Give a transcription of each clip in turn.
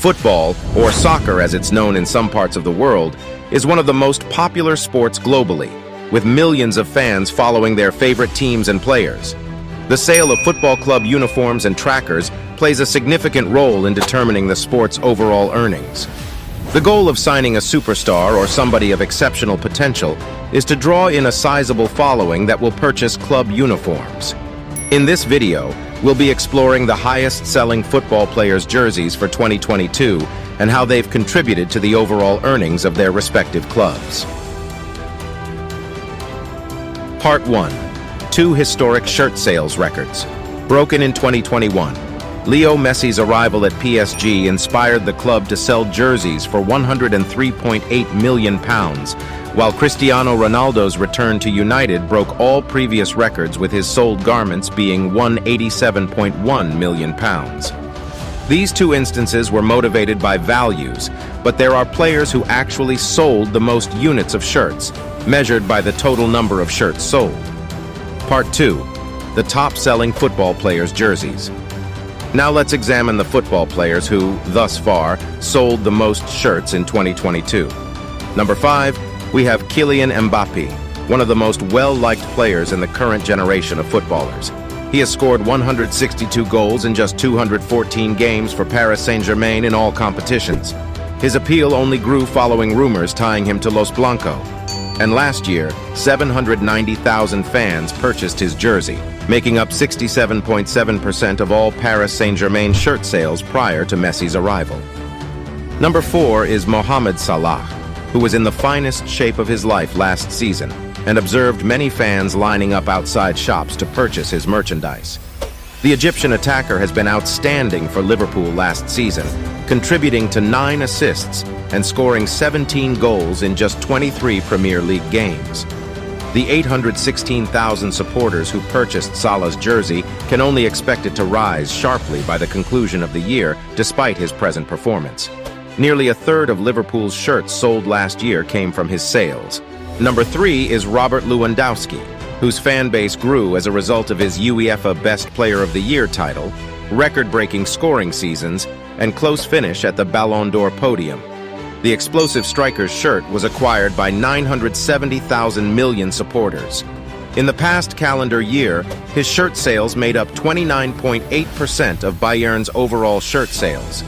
Football, or soccer as it's known in some parts of the world, is one of the most popular sports globally, with millions of fans following their favorite teams and players. The sale of football club uniforms and trackers plays a significant role in determining the sport's overall earnings. The goal of signing a superstar or somebody of exceptional potential is to draw in a sizable following that will purchase club uniforms. In this video, we'll be exploring the highest-selling football players' jerseys for 2022 and how they've contributed to the overall earnings of their respective clubs. Part 1. 2 historic shirt sales records. Broken in 2021. Leo Messi's arrival at PSG inspired the club to sell jerseys for £103.8 million, while Cristiano Ronaldo's return to United broke all previous records, with his sold garments being £187.1 million. These two instances were motivated by values, but there are players who actually sold the most units of shirts, measured by the total number of shirts sold. Part 2. The top-selling football players' jerseys. Now let's examine the football players who, thus far, sold the most shirts in 2022. Number 5. We have Kylian Mbappé, one of the most well-liked players in the current generation of footballers. He has scored 162 goals in just 214 games for Paris Saint-Germain in all competitions. His appeal only grew following rumors tying him to Los Blancos. And last year, 790,000 fans purchased his jersey, making up 67.7% of all Paris Saint-Germain shirt sales prior to Messi's arrival. Number 4 is Mohamed Salah, who was in the finest shape of his life last season and observed many fans lining up outside shops to purchase his merchandise. The Egyptian attacker has been outstanding for Liverpool last season, contributing to 9 assists and scoring 17 goals in just 23 Premier League games. The 816,000 supporters who purchased Salah's jersey can only expect it to rise sharply by the conclusion of the year, despite his present performance. Nearly a third of Liverpool's shirts sold last year came from his sales. Number 3 is Robert Lewandowski, whose fan base grew as a result of his UEFA Best Player of the Year title, record-breaking scoring seasons, and close finish at the Ballon d'Or podium. The explosive striker's shirt was acquired by 970,000 million supporters. In the past calendar year, his shirt sales made up 29.8% of Bayern's overall shirt sales.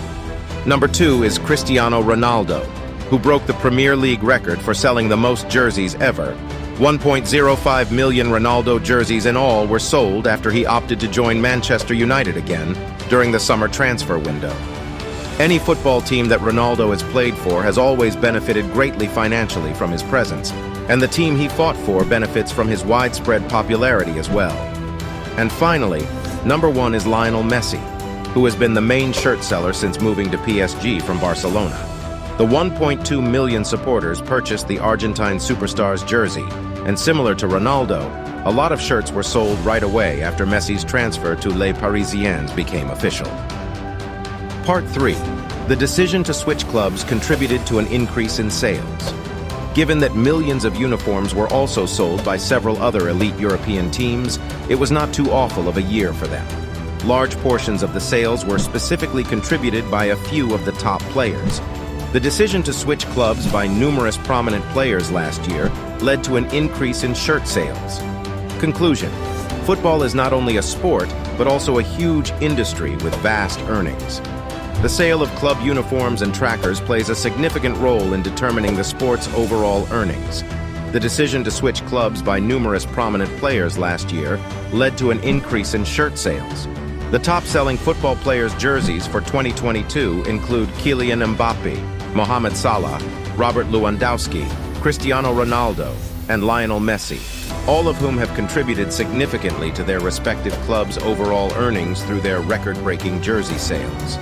Number 2 is Cristiano Ronaldo, who broke the Premier League record for selling the most jerseys ever. 1.05 million Ronaldo jerseys in all were sold after he opted to join Manchester United again during the summer transfer window. Any football team that Ronaldo has played for has always benefited greatly financially from his presence, and the team he fought for benefits from his widespread popularity as well. And finally, number 1 is Lionel Messi, who has been the main shirt seller since moving to PSG from Barcelona. The 1.2 million supporters purchased the Argentine superstar's jersey, and similar to Ronaldo, a lot of shirts were sold right away after Messi's transfer to Les Parisiens became official. Part 3. The decision to switch clubs contributed to an increase in sales. Given that millions of uniforms were also sold by several other elite European teams, it was not too awful of a year for them. Large portions of the sales were specifically contributed by a few of the top players. The decision to switch clubs by numerous prominent players last year led to an increase in shirt sales. Conclusion: football is not only a sport, but also a huge industry with vast earnings. The sale of club uniforms and trackers plays a significant role in determining the sport's overall earnings. The decision to switch clubs by numerous prominent players last year led to an increase in shirt sales. The top-selling football players' jerseys for 2022 include Kylian Mbappé, Mohamed Salah, Robert Lewandowski, Cristiano Ronaldo, and Lionel Messi, all of whom have contributed significantly to their respective clubs' overall earnings through their record-breaking jersey sales.